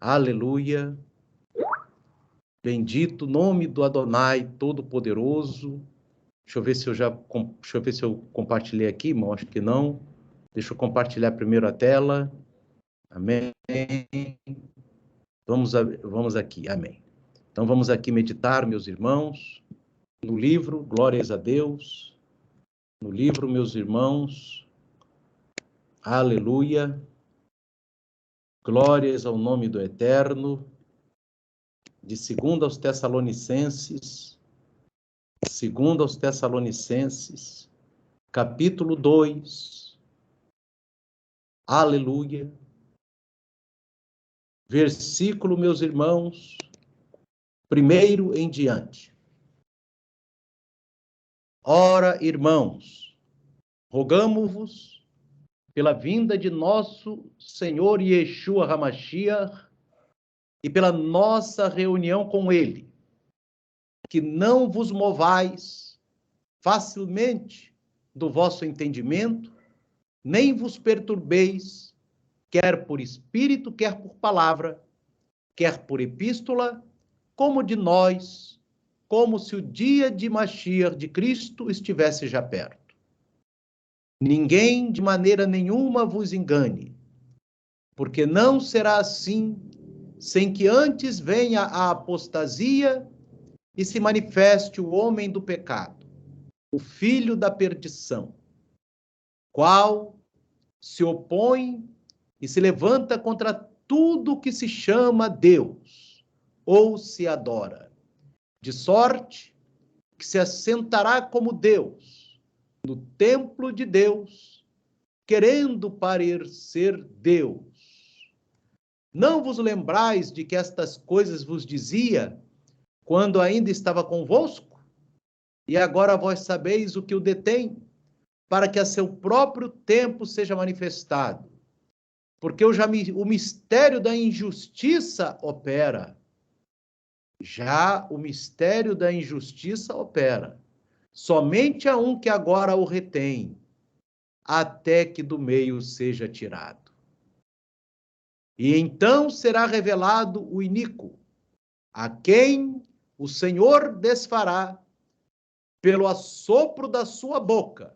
Aleluia. Bendito o nome do Adonai Todo-Poderoso. Deixa eu ver se eu compartilhei aqui, irmão, acho que não. Deixa eu compartilhar primeiro a tela. Amém. Vamos aqui, amém. Então vamos aqui meditar, meus irmãos, no livro, glórias a Deus, no livro, meus irmãos, aleluia, glórias ao nome do Eterno, de 2 aos Tessalonicenses, capítulo 2, aleluia, versículo, meus irmãos, 1 em diante. Ora, irmãos, rogamo-vos pela vinda de nosso Senhor Yeshua HaMashiach e pela nossa reunião com Ele, que não vos movais facilmente do vosso entendimento, nem vos perturbeis, quer por espírito, quer por palavra, quer por epístola, como de nós, como se o dia de Mashiach de Cristo estivesse já perto. Ninguém de maneira nenhuma vos engane, porque não será assim, sem que antes venha a apostasia e se manifeste o homem do pecado, o filho da perdição, qual se opõe e se levanta contra tudo que se chama Deus ou se adora, de sorte que se assentará como Deus no templo de Deus, querendo parecer Deus. Não vos lembrais de que estas coisas vos dizia quando ainda estava convosco? E agora vós sabeis o que o detém, para que a seu próprio tempo seja manifestado. Porque o mistério da injustiça opera. Já o mistério da injustiça opera. Somente há um que agora o retém, até que do meio seja tirado. E então será revelado o iníquo, a quem o Senhor desfará pelo assopro da sua boca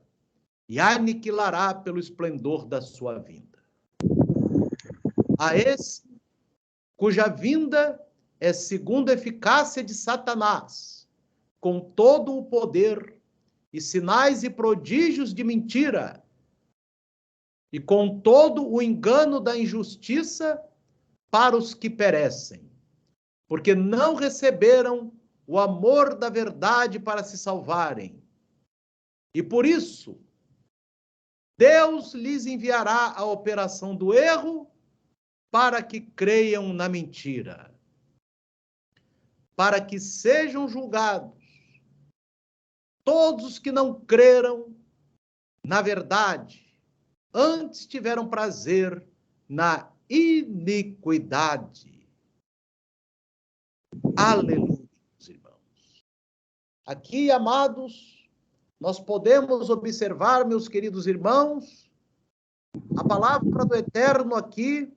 e aniquilará pelo esplendor da sua vinda. A esse, cuja vinda é segundo a eficácia de Satanás, com todo o poder e sinais e prodígios de mentira, e com todo o engano da injustiça para os que perecem, porque não receberam o amor da verdade para se salvarem. E por isso, Deus lhes enviará a operação do erro para que creiam na mentira, para que sejam julgados todos os que não creram na verdade, antes tiveram prazer na iniquidade. Aleluia, irmãos. Aqui, amados, nós podemos observar, meus queridos irmãos, a palavra do Eterno aqui,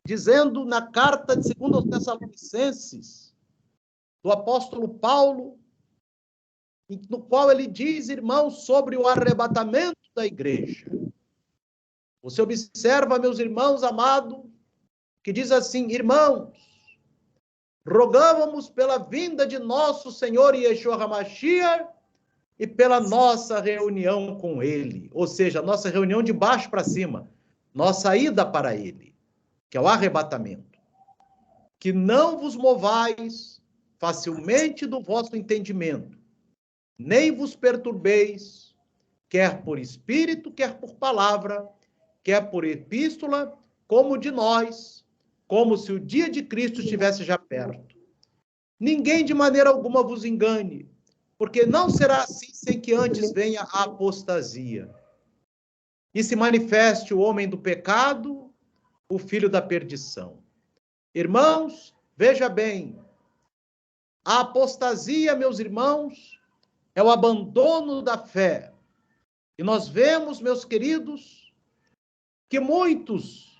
dizendo na carta de 2 aos Tessalonicenses, do apóstolo Paulo, no qual ele diz, irmãos, sobre o arrebatamento da igreja. Você observa, meus irmãos amados, que diz assim, irmãos, rogávamos pela vinda de nosso Senhor Yeshua HaMashiach e pela nossa reunião com Ele, ou seja, nossa reunião de baixo para cima, nossa ida para Ele, que é o arrebatamento. Que não vos movais facilmente do vosso entendimento, nem vos perturbeis, quer por espírito, quer por palavra, quer por epístola, como de nós, como se o dia de Cristo estivesse já perto. Ninguém de maneira alguma vos engane, porque não será assim sem que antes venha a apostasia e se manifeste o homem do pecado, o filho da perdição. Irmãos, veja bem, a apostasia, meus irmãos, é o abandono da fé. E nós vemos, meus queridos, que muitos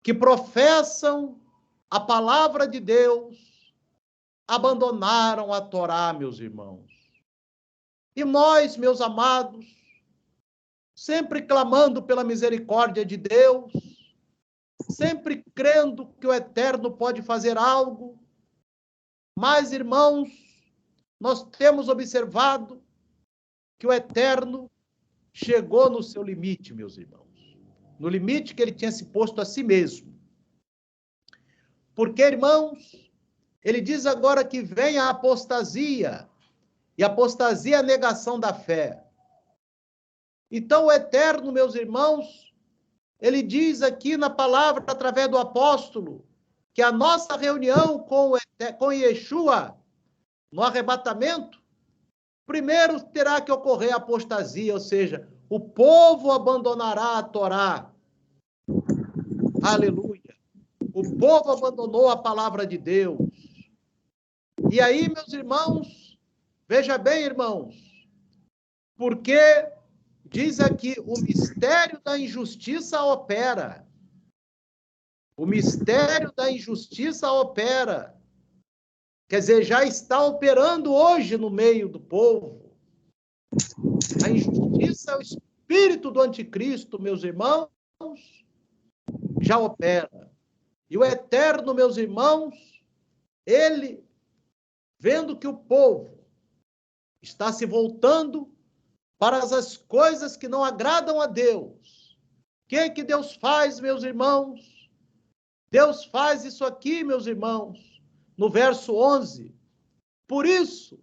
que professam a palavra de Deus, abandonaram a Torá, meus irmãos. E nós, meus amados, sempre clamando pela misericórdia de Deus, sempre crendo que o Eterno pode fazer algo, mas, irmãos, nós temos observado que o Eterno chegou no seu limite, meus irmãos, no limite que ele tinha se posto a si mesmo. Porque, irmãos, ele diz agora que vem a apostasia, e apostasia é a negação da fé. Então, o Eterno, meus irmãos, ele diz aqui na palavra, através do apóstolo, que a nossa reunião com Yeshua, no arrebatamento, primeiro terá que ocorrer a apostasia, ou seja, o povo abandonará a Torá. Aleluia. O povo abandonou a palavra de Deus. E aí, meus irmãos, veja bem, irmãos, porque diz aqui, o mistério da injustiça opera. O mistério da injustiça opera. Quer dizer, já está operando hoje no meio do povo. A injustiça é o espírito do anticristo, meus irmãos, já opera. E o Eterno, meus irmãos, ele, vendo que o povo está se voltando para as coisas que não agradam a Deus. O que Deus faz, meus irmãos? Deus faz isso aqui, meus irmãos, no verso 11. Por isso,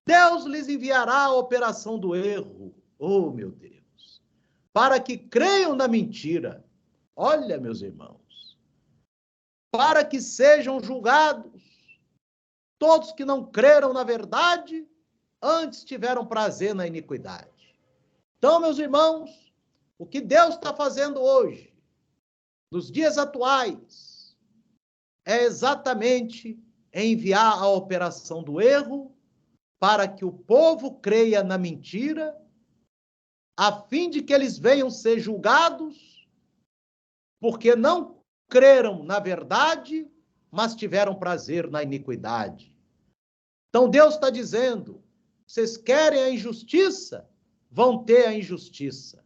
Deus lhes enviará a operação do erro. Oh, meu Deus! Para que creiam na mentira. Olha, meus irmãos. Para que sejam julgados todos que não creram na verdade, antes tiveram prazer na iniquidade. Então, meus irmãos, o que Deus está fazendo hoje, nos dias atuais, é exatamente enviar a operação do erro para que o povo creia na mentira, a fim de que eles venham ser julgados, porque não creram na verdade, mas tiveram prazer na iniquidade. Então Deus está dizendo, vocês querem a injustiça? Vão ter a injustiça.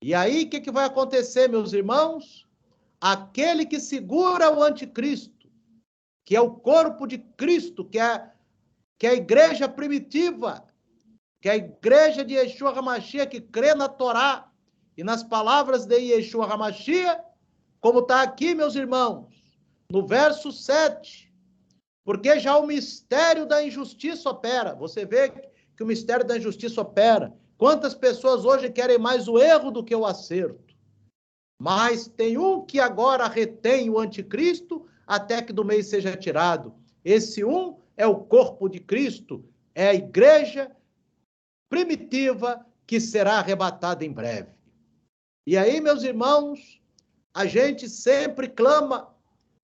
E aí, o que vai acontecer, meus irmãos? Aquele que segura o anticristo, que é o corpo de Cristo, que é a igreja primitiva, que é a igreja de Yeshua HaMashiach, que crê na Torá e nas palavras de Yeshua HaMashiach, como está aqui, meus irmãos, no verso 7, porque já o mistério da injustiça opera. Você vê que o mistério da injustiça opera. Quantas pessoas hoje querem mais o erro do que o acerto? Mas tem um que agora retém o anticristo até que do meio seja tirado. Esse um é o corpo de Cristo, é a igreja primitiva que será arrebatada em breve. E aí, meus irmãos, a gente sempre clama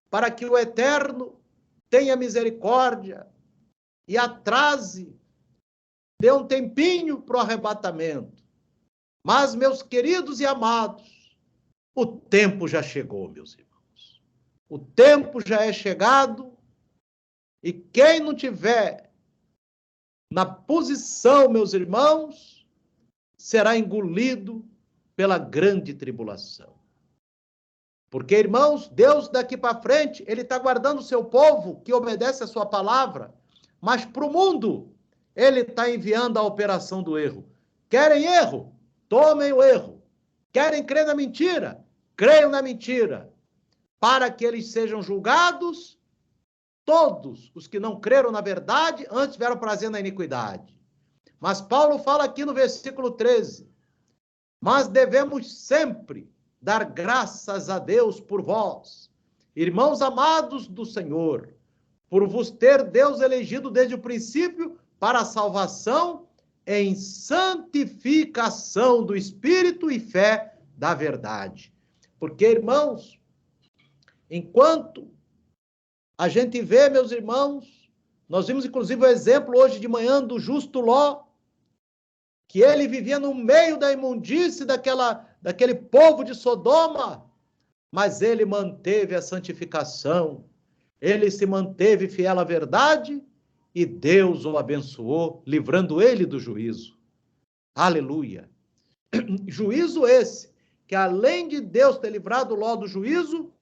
para que o Eterno tenha misericórdia e atrase, dê um tempinho para o arrebatamento. Mas, meus queridos e amados, o tempo já chegou, meus irmãos. O tempo já é chegado e quem não tiver na posição, meus irmãos, será engolido pela grande tribulação. Porque, irmãos, Deus daqui para frente, ele está guardando o seu povo que obedece a sua palavra, mas para o mundo, ele está enviando a operação do erro. Querem erro? Tomem o erro. Querem crer na mentira? Creiam na mentira. Para que eles sejam julgados, todos os que não creram na verdade, antes tiveram prazer na iniquidade. Mas Paulo fala aqui no versículo 13, mas devemos sempre dar graças a Deus por vós, irmãos amados do Senhor, por vos ter Deus elegido desde o princípio para a salvação em santificação do Espírito e fé da verdade. Porque, irmãos, enquanto a gente vê, meus irmãos, nós vimos inclusive o exemplo hoje de manhã do justo Ló, que ele vivia no meio da imundície daquele povo de Sodoma, mas ele manteve a santificação, ele se manteve fiel à verdade e Deus o abençoou, livrando ele do juízo. Aleluia! Juízo esse, que além de Deus ter livrado Ló do juízo,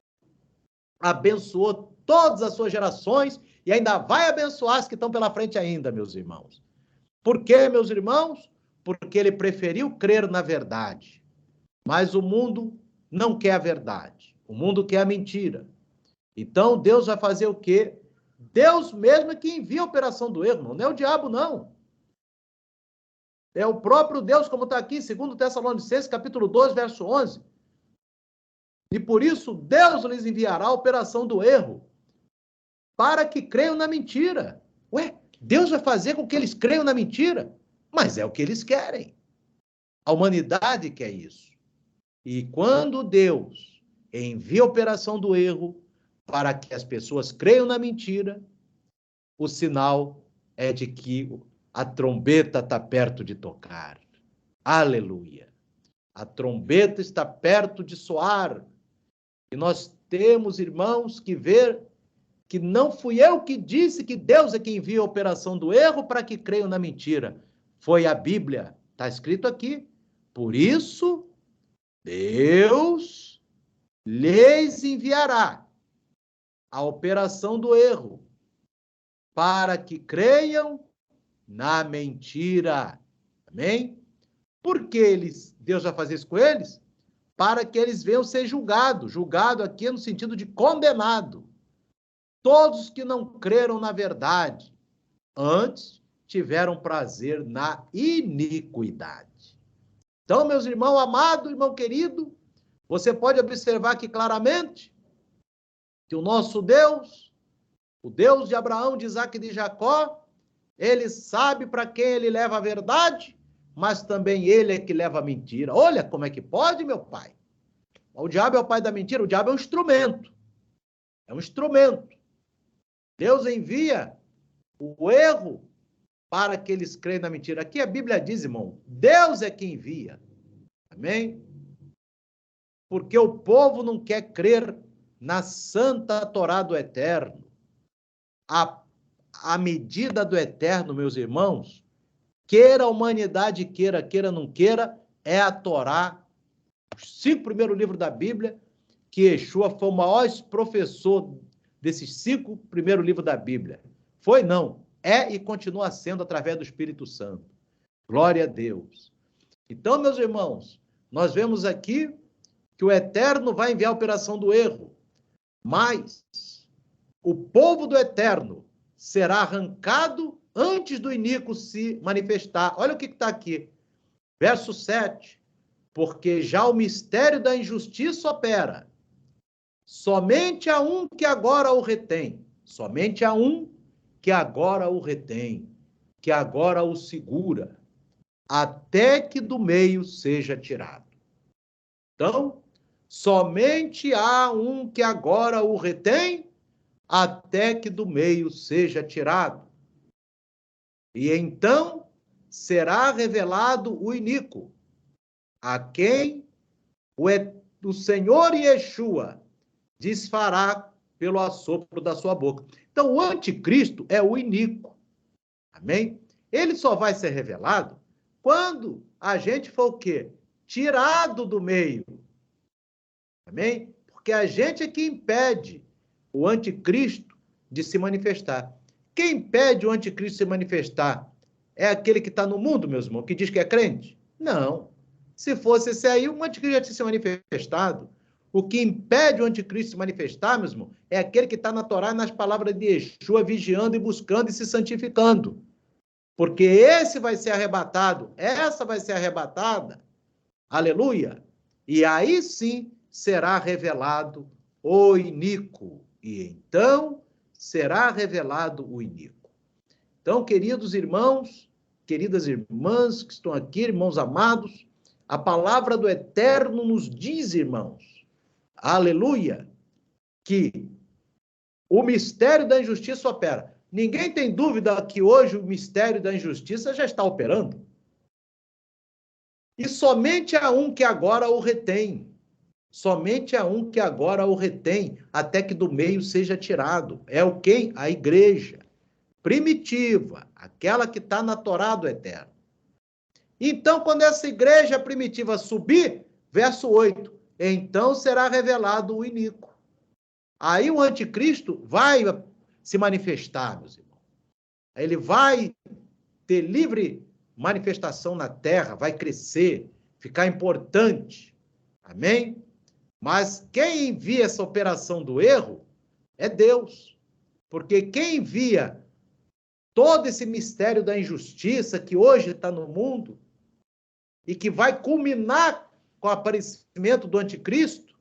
abençoou todas as suas gerações e ainda vai abençoar as que estão pela frente ainda, meus irmãos. Por quê, meus irmãos? Porque ele preferiu crer na verdade. Mas o mundo não quer a verdade. O mundo quer a mentira. Então, Deus vai fazer o quê? Deus mesmo é que envia a operação do erro, não é o diabo, não. É o próprio Deus, como está aqui em 2 Tessalonicenses, capítulo 2, verso 11. E por isso, Deus lhes enviará a operação do erro, para que creiam na mentira. Ué, Deus vai fazer com que eles creiam na mentira? Mas é o que eles querem. A humanidade quer isso. E quando Deus envia a operação do erro para que as pessoas creiam na mentira, o sinal é de que a trombeta está perto de tocar. Aleluia! A trombeta está perto de soar. E nós temos, irmãos, que ver que não fui eu que disse que Deus é quem envia a operação do erro para que creiam na mentira. Foi a Bíblia. Está escrito aqui. Por isso, Deus lhes enviará a operação do erro para que creiam na mentira. Amém? Por que Deus vai fazer isso com eles? Para que eles venham ser julgados. Julgado aqui é no sentido de condenado. Todos que não creram na verdade, antes tiveram prazer na iniquidade. Então, meus irmãos amados, irmão querido, você pode observar aqui claramente que o nosso Deus, o Deus de Abraão, de Isaac e de Jacó, ele sabe para quem ele leva a verdade, mas também ele é que leva a mentira. Olha como é que pode, meu pai. O diabo é o pai da mentira, o diabo é um instrumento. É um instrumento. Deus envia o erro para que eles creiam na mentira. Aqui a Bíblia diz, irmão, Deus é quem envia. Amém? Porque o povo não quer crer na santa Torá do Eterno. A medida do Eterno, meus irmãos, queira a humanidade queira, queira não queira, é a Torá, os 5 primeiros livros da Bíblia, que Yeshua foi o maior professor desses 5 primeiros livros da Bíblia. Foi não, é e continua sendo através do Espírito Santo. Glória a Deus. Então, meus irmãos, nós vemos aqui que o Eterno vai enviar a operação do erro, mas o povo do Eterno será arrancado antes do iníquo se manifestar. Olha o que está aqui, verso 7. Porque já o mistério da injustiça opera. Somente a um que agora o retém. Somente a um que agora o retém. Que agora o segura. Até que do meio seja tirado. Então, somente há um que agora o retém, até que do meio seja tirado. E então será revelado o iníquo, a quem o Senhor Yeshua desfará pelo assopro da sua boca. Então, o anticristo é o iníquo. Amém? Ele só vai ser revelado quando a gente for o quê? Tirado do meio. Amém? Porque a gente é que impede o anticristo de se manifestar. Quem impede o anticristo de se manifestar é aquele que está no mundo, meus irmãos, que diz que é crente? Não. Se fosse esse aí, o anticristo já tinha se manifestado. O que impede o anticristo de se manifestar, meus irmãos, é aquele que está na Torá e nas palavras de Yeshua, vigiando e buscando e se santificando. Porque esse vai ser arrebatado, essa vai ser arrebatada. Aleluia! E aí sim será revelado o iníquo. E então será revelado o iníquo. Então, queridos irmãos, queridas irmãs que estão aqui, irmãos amados, a palavra do Eterno nos diz, irmãos, aleluia, que o mistério da injustiça opera. Ninguém tem dúvida que hoje o mistério da injustiça já está operando. E somente há um que agora o retém. Somente há um que agora o retém, até que do meio seja tirado. É o quem? A igreja primitiva, aquela que está na Torá do Eterno. Então, quando essa igreja primitiva subir, verso 8, então será revelado o iníquo. Aí o anticristo vai se manifestar, meus irmãos. Ele vai ter livre manifestação na terra, vai crescer, ficar importante. Amém? Mas quem envia essa operação do erro é Deus. Porque quem envia todo esse mistério da injustiça que hoje está no mundo e que vai culminar com o aparecimento do anticristo,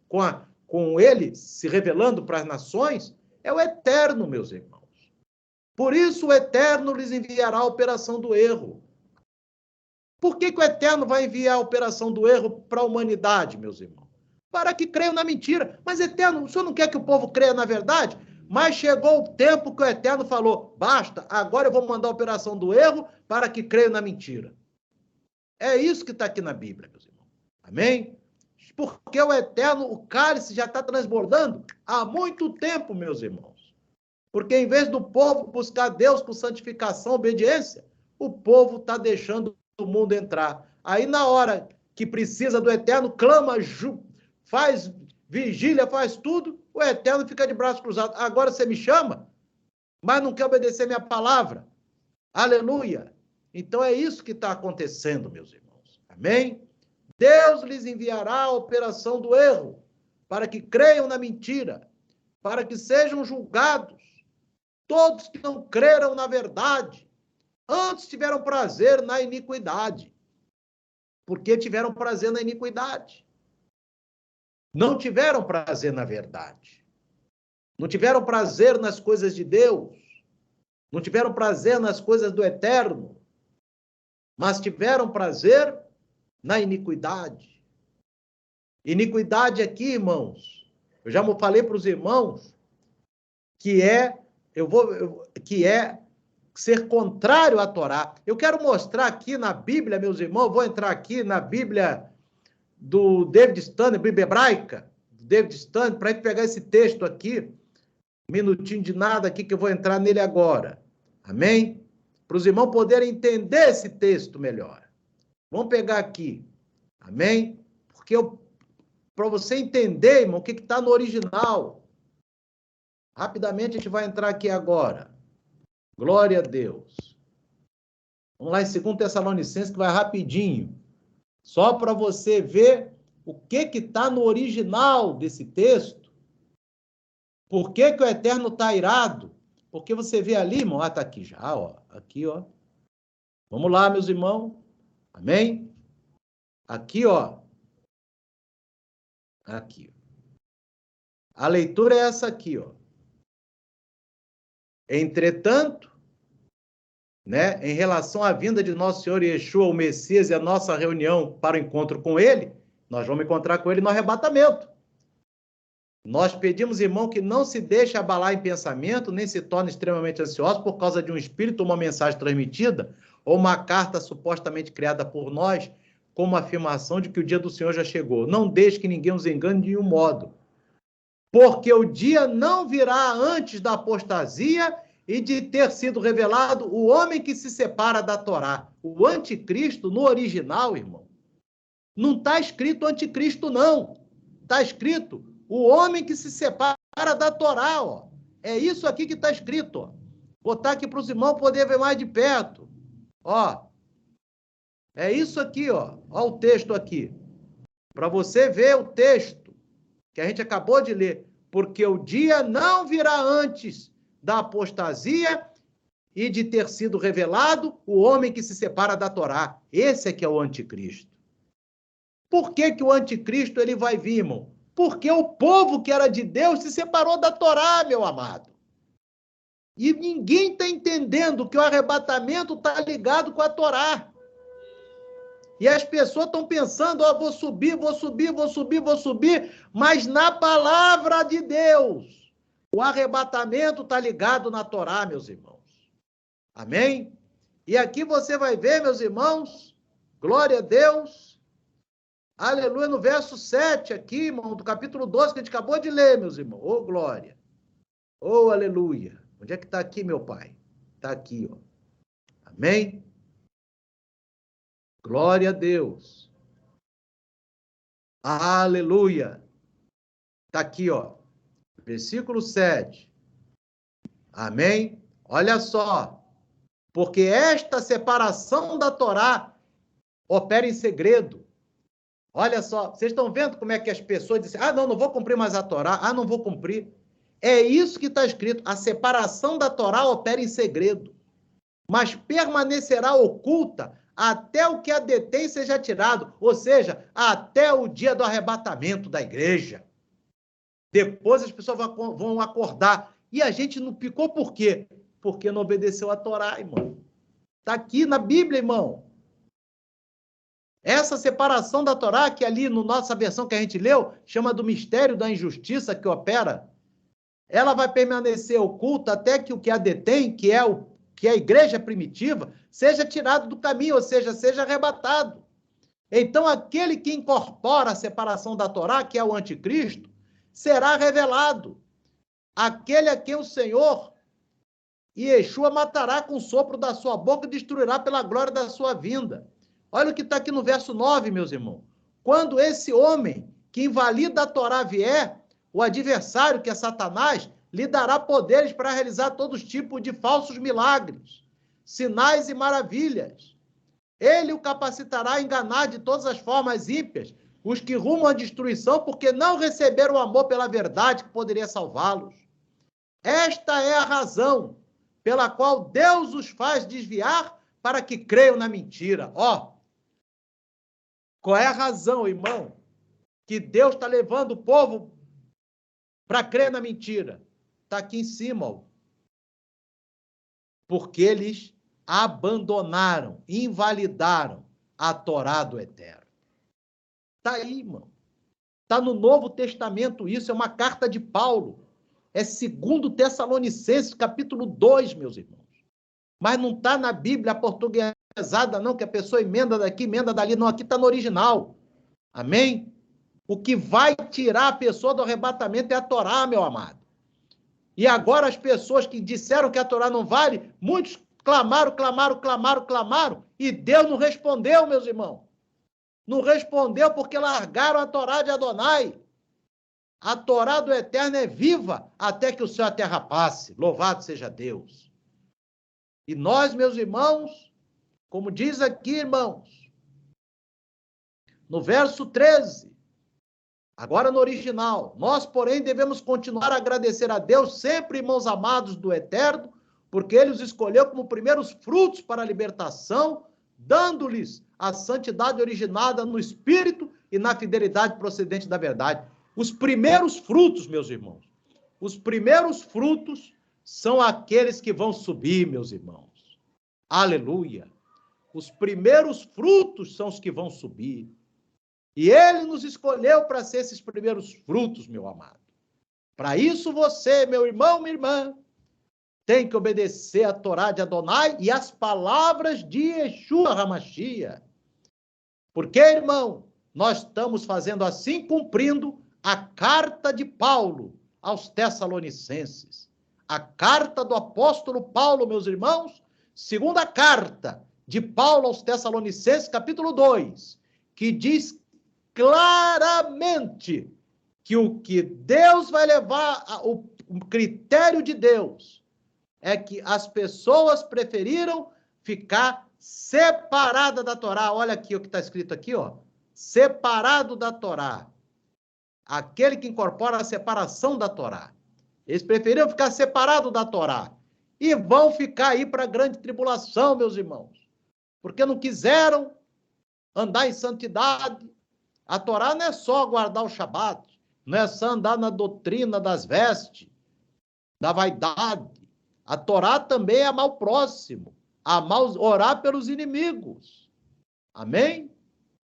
com ele se revelando para as nações, é o Eterno, meus irmãos. Por isso o Eterno lhes enviará a operação do erro. Por que o Eterno vai enviar a operação do erro para a humanidade, meus irmãos? Para que creiam na mentira. Mas, Eterno, o Senhor não quer que o povo creia na verdade? Mas chegou o tempo que o Eterno falou, basta, agora eu vou mandar a operação do erro para que creiam na mentira. É isso que está aqui na Bíblia, meus irmãos. Amém? Porque o Eterno, o cálice já está transbordando há muito tempo, meus irmãos. Porque em vez do povo buscar Deus por santificação, obediência, o povo está deixando o mundo entrar. Aí, na hora que precisa do Eterno, clama, faz vigília, faz tudo, o Eterno fica de braços cruzados. Agora você me chama, mas não quer obedecer minha palavra. Aleluia! Então é isso que está acontecendo, meus irmãos. Amém? Deus lhes enviará a operação do erro, para que creiam na mentira, para que sejam julgados todos que não creram na verdade, antes tiveram prazer na iniquidade. Porque tiveram prazer na iniquidade. Não tiveram prazer na verdade. Não tiveram prazer nas coisas de Deus. Não tiveram prazer nas coisas do Eterno. Mas tiveram prazer na iniquidade. Iniquidade aqui, irmãos, eu já falei para os irmãos que é ser contrário à Torá. Eu quero mostrar aqui na Bíblia, meus irmãos, vou entrar aqui na Bíblia do David Stanley, Bíblia hebraica, David Stanley, para a gente pegar esse texto aqui, um minutinho de nada aqui que eu vou entrar nele agora. Amém? Para os irmãos poderem entender esse texto melhor. Vamos pegar aqui. Amém? Porque para você entender, irmão, o que está no original. Rapidamente a gente vai entrar aqui agora. Glória a Deus. Vamos lá em 2 Tessalonicenses, que vai rapidinho. Só para você ver o que está no original desse texto. Por que o Eterno está irado? Porque você vê ali, irmão, está aqui já, ó. Aqui, ó. Vamos lá, meus irmãos. Amém? Aqui, ó. Aqui. A leitura é essa aqui, ó. Entretanto, né, em relação à vinda de nosso Senhor Yeshua, o Messias, e a nossa reunião para o encontro com ele, nós vamos encontrar com ele no arrebatamento. Nós pedimos, irmão, que não se deixe abalar em pensamento, nem se torne extremamente ansioso por causa de um espírito, uma mensagem transmitida, ou uma carta supostamente criada por nós, com uma afirmação de que o dia do Senhor já chegou. Não deixe que ninguém os engane de nenhum modo. Porque o dia não virá antes da apostasia e de ter sido revelado o homem que se separa da Torá. O anticristo, no original, irmão, não está escrito anticristo, não. Está escrito o homem que se separa da Torá, ó. É isso aqui que está escrito, ó. Vou botar aqui para os irmãos poderem ver mais de perto. Ó. É isso aqui, ó. Ó o texto aqui. Para você ver o texto que a gente acabou de ler. Porque o dia não virá antes da apostasia e de ter sido revelado o homem que se separa da Torá. Esse é que é o anticristo. Por que o anticristo ele vai vir, irmão? Porque o povo que era de Deus se separou da Torá, meu amado. E ninguém está entendendo que o arrebatamento está ligado com a Torá. E as pessoas estão pensando, ó, vou subir, mas na palavra de Deus. O arrebatamento está ligado na Torá, meus irmãos. Amém? E aqui você vai ver, meus irmãos, glória a Deus, Aleluia, no verso 7 aqui, irmão, do capítulo 12, que a gente acabou de ler, meus irmãos. Ô, glória. Ô, aleluia. Onde é que está aqui, meu pai? Está aqui, ó. Amém? Glória a Deus. Aleluia. Está aqui, ó. Versículo 7. Amém? Olha só. Porque esta separação da Torá opera em segredo. Olha só, vocês estão vendo como é que as pessoas dizem, não vou cumprir mais a Torá, não vou cumprir. É isso que está escrito, a separação da Torá opera em segredo, mas permanecerá oculta até o que a detém seja tirado, ou seja, até o dia do arrebatamento da igreja. Depois as pessoas vão acordar. E a gente não picou por quê? Porque não obedeceu a Torá, irmão. Está aqui na Bíblia, irmão. Essa separação da Torá, que ali na nossa versão que a gente leu, chama do mistério da injustiça que opera, ela vai permanecer oculta até que o que a detém, que é a igreja primitiva, seja tirado do caminho, ou seja arrebatado. Então, aquele que incorpora a separação da Torá, que é o anticristo, será revelado. Aquele a quem o Senhor, Yeshua, matará com o sopro da sua boca e destruirá pela glória da sua vinda. Olha o que está aqui no verso 9, meus irmãos. Quando esse homem que invalida a Torá vier, o adversário, que é Satanás, lhe dará poderes para realizar todos os tipos de falsos milagres, sinais e maravilhas. Ele o capacitará a enganar de todas as formas ímpias os que rumam à destruição porque não receberam o amor pela verdade que poderia salvá-los. Esta é a razão pela qual Deus os faz desviar para que creiam na mentira. Qual é a razão, irmão, que Deus está levando o povo para crer na mentira? Está aqui em cima, porque eles abandonaram, invalidaram a Torá do Eterno. Está aí, irmão. Está no Novo Testamento isso, é uma carta de Paulo. É 2 Tessalonicenses, capítulo 2, meus irmãos. Mas não está na Bíblia portuguesada, não, que a pessoa emenda daqui, emenda dali. Não, aqui está no original. Amém? O que vai tirar a pessoa do arrebatamento é a Torá, meu amado. E agora as pessoas que disseram que a Torá não vale, muitos clamaram, e Deus não respondeu, meus irmãos. Não respondeu porque largaram a Torá de Adonai. A Torá do Eterno é viva até que o céu e a terra passe. Louvado seja Deus. E nós, meus irmãos, como diz aqui, irmãos, no verso 13, agora no original, nós, porém, devemos continuar a agradecer a Deus sempre, irmãos amados do Eterno, porque Ele os escolheu como primeiros frutos para a libertação, dando-lhes a santidade originada no Espírito e na fidelidade procedente da verdade. Os primeiros frutos, meus irmãos, os primeiros frutos são aqueles que vão subir, meus irmãos. Aleluia! Os primeiros frutos são os que vão subir. E Ele nos escolheu para ser esses primeiros frutos, meu amado. Para isso você, meu irmão, minha irmã, tem que obedecer a Torá de Adonai e as palavras de Yeshua HaMashiach. Porque, irmão, nós estamos fazendo assim, cumprindo a carta de Paulo aos Tessalonicenses. A carta do apóstolo Paulo, meus irmãos, segunda carta de Paulo aos Tessalonicenses, capítulo 2, que diz claramente que o que Deus vai levar, o critério de Deus, é que as pessoas preferiram ficar separada da Torá. Olha aqui o que está escrito aqui, separado da Torá. Aquele que incorpora a separação da Torá. Eles preferiram ficar separado da Torá. E vão ficar aí para a grande tribulação, meus irmãos. Porque não quiseram andar em santidade. A Torá não é só guardar o Shabat, não é só andar na doutrina das vestes, da vaidade. A Torá também é amar o próximo, orar pelos inimigos. Amém?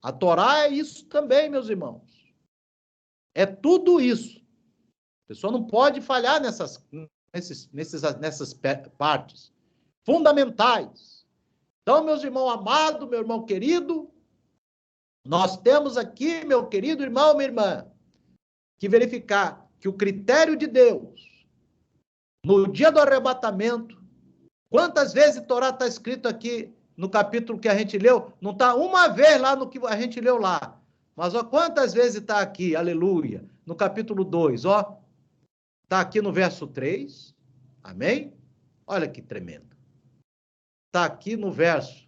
A Torá é isso também, meus irmãos. É tudo isso. A pessoa não pode falhar nessas partes fundamentais. Então, meus irmãos amados, meu irmão querido, Nós temos aqui, meu querido irmão, minha irmã, que verificar que o critério de Deus, no dia do arrebatamento, quantas vezes Torá está escrito aqui no capítulo que a gente leu? Não está uma vez lá no que a gente leu lá. Mas ó, quantas vezes está aqui, aleluia, no capítulo 2, ó, está aqui no verso 3, amém? Olha que tremendo. Está aqui no verso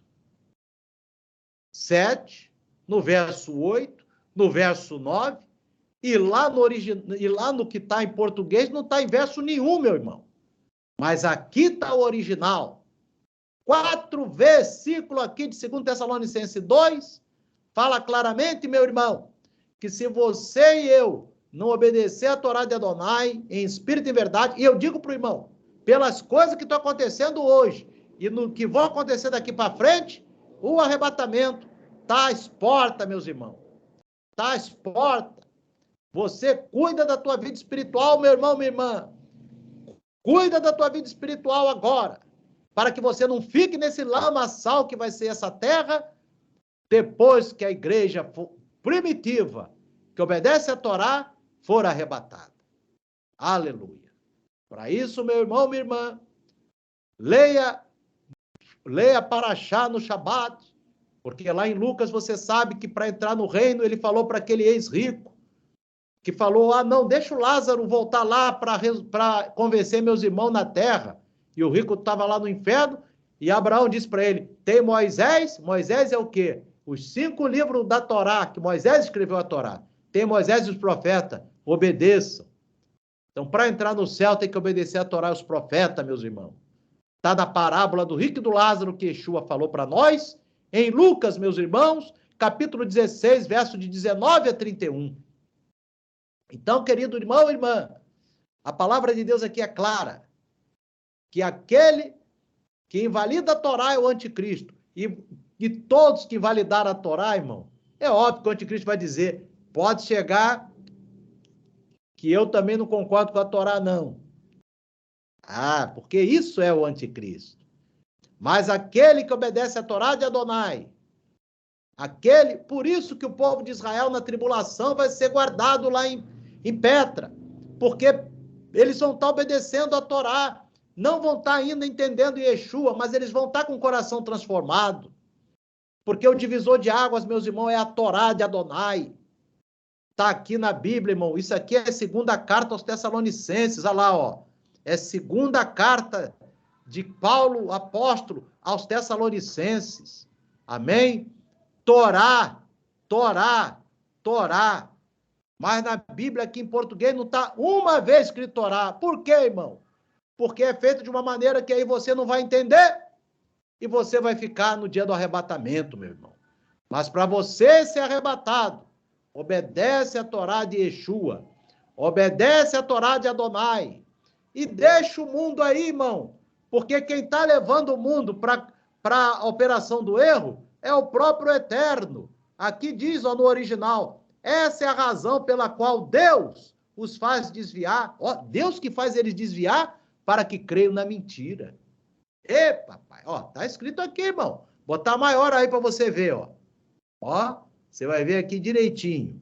7, no verso 8, no verso 9, e lá no que está em português não está em verso nenhum, meu irmão. Mas aqui está o original. 4 versículos aqui de 2 Tessalonicenses 2, fala claramente, meu irmão, que se você e eu não obedecer a Torá de Adonai em espírito e verdade, e eu digo para o irmão, pelas coisas que estão acontecendo hoje e no que vão acontecer daqui para frente, o arrebatamento está às portas, meus irmãos. Está às portas. Você cuida da tua vida espiritual, meu irmão, minha irmã. Cuida da tua vida espiritual agora, para que você não fique nesse lamaçal que vai ser essa terra, depois que a igreja primitiva, que obedece a Torá, for arrebatada. Aleluia. Para isso, meu irmão, minha irmã, leia Paraxá no Shabat, porque lá em Lucas você sabe que para entrar no reino, ele falou para aquele ex-rico, que falou, não, deixa o Lázaro voltar lá para convencer meus irmãos na terra. E o rico estava lá no inferno, e Abraão disse para ele, tem Moisés é o quê? Os 5 livros da Torá, que Moisés escreveu a Torá. Tem Moisés e os profetas, obedeçam. Então, para entrar no céu, tem que obedecer a Torá e os profetas, meus irmãos. Está na parábola do rico e do Lázaro, que Yeshua falou para nós, em Lucas, meus irmãos, capítulo 16, verso de 19 a 31. Então, querido irmão e irmã, a palavra de Deus aqui é clara, que aquele que invalida a Torá é o anticristo. E todos que invalidaram a Torá, irmão, é óbvio que o anticristo vai dizer, pode chegar que eu também não concordo com a Torá, não. Porque isso é o anticristo. Mas aquele que obedece a Torá de Adonai, por isso que o povo de Israel na tribulação vai ser guardado lá em Petra, porque eles vão estar obedecendo a Torá, não vão estar ainda entendendo Yeshua, mas eles vão estar com o coração transformado, porque o divisor de águas, meus irmãos, é a Torá de Adonai. Está aqui na Bíblia, irmão, isso aqui é a 2ª carta aos Tessalonicenses, olha lá, ó, é a 2ª carta de Paulo, apóstolo, aos Tessalonicenses, amém? Torá. Mas na Bíblia, aqui em português, não está uma vez escrito Torá. Por quê, irmão? Porque é feito de uma maneira que aí você não vai entender e você vai ficar no dia do arrebatamento, meu irmão. Mas para você ser arrebatado, obedece a Torá de Yeshua, obedece a Torá de Adonai e deixa o mundo aí, irmão. Porque quem está levando o mundo para a operação do erro é o próprio Eterno. Aqui diz, ó, no original, essa é a razão pela qual Deus os faz desviar. Ó, Deus que faz eles desviar para que creiam na mentira. Papai, ó, tá escrito aqui, irmão. Botar maior aí para você ver, ó. Ó, você vai ver aqui direitinho.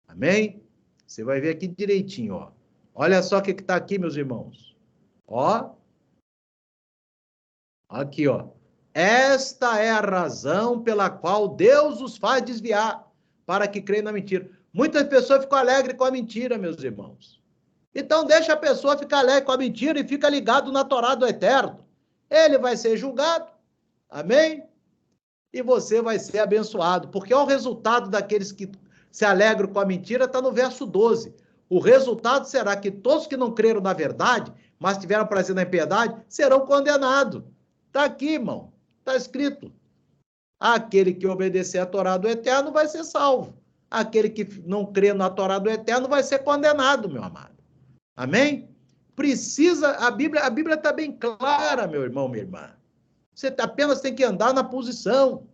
Amém? Você vai ver aqui direitinho, ó. Olha só o que está aqui, meus irmãos. Ó. Aqui, ó. Esta é a razão pela qual Deus os faz desviar, para que creem na mentira. Muitas pessoas ficam alegres com a mentira, meus irmãos. Então, deixa a pessoa ficar alegre com a mentira e fica ligado na Torá do Eterno. Ele vai ser julgado, amém? E você vai ser abençoado, porque o resultado daqueles que se alegram com a mentira está no verso 12. O resultado será que todos que não creram na verdade, mas tiveram prazer na impiedade, serão condenados. Está aqui, irmão. Está escrito. Aquele que obedecer a Torá do Eterno vai ser salvo. Aquele que não crê na Torá do Eterno vai ser condenado, meu amado. Amém? A Bíblia está bem clara, meu irmão, minha irmã. Você apenas tem que andar na posição.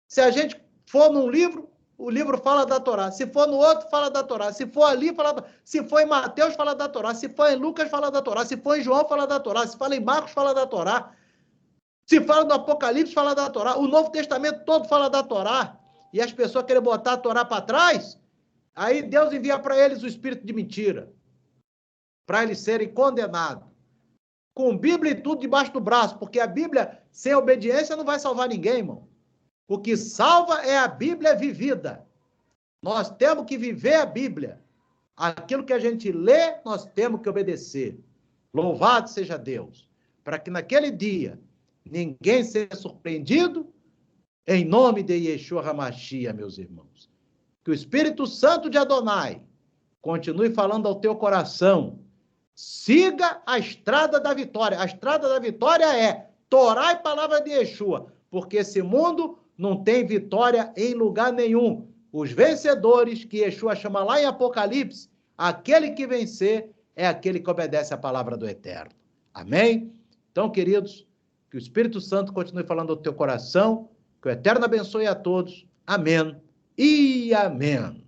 Se a gente for num livro, o livro fala da Torá. Se for no outro, fala da Torá. Se for ali, fala da Torá. Se for em Mateus, fala da Torá. Se for em Lucas, fala da Torá. Se for em João, fala da Torá. Se fala em Marcos, fala da Torá. Se fala no Apocalipse, fala da Torá. O Novo Testamento todo fala da Torá. e as pessoas querem botar a Torá para trás, aí Deus envia para eles o espírito de mentira, para eles serem condenados. Com Bíblia e tudo debaixo do braço, porque a Bíblia sem obediência não vai salvar ninguém, irmão. O que salva é a Bíblia vivida. Nós temos que viver a Bíblia. Aquilo que a gente lê, nós temos que obedecer. Louvado seja Deus. Para que naquele dia ninguém seja surpreendido, em nome de Yeshua HaMashiach, meus irmãos. Que o Espírito Santo de Adonai continue falando ao teu coração. Siga a estrada da vitória. A estrada da vitória é Torá e palavra de Yeshua, porque esse mundo não tem vitória em lugar nenhum. Os vencedores, que Yeshua chama lá em Apocalipse, aquele que vencer é aquele que obedece à palavra do Eterno. Amém? Então, queridos, que o Espírito Santo continue falando ao teu coração, que o Eterno abençoe a todos. Amém e amém.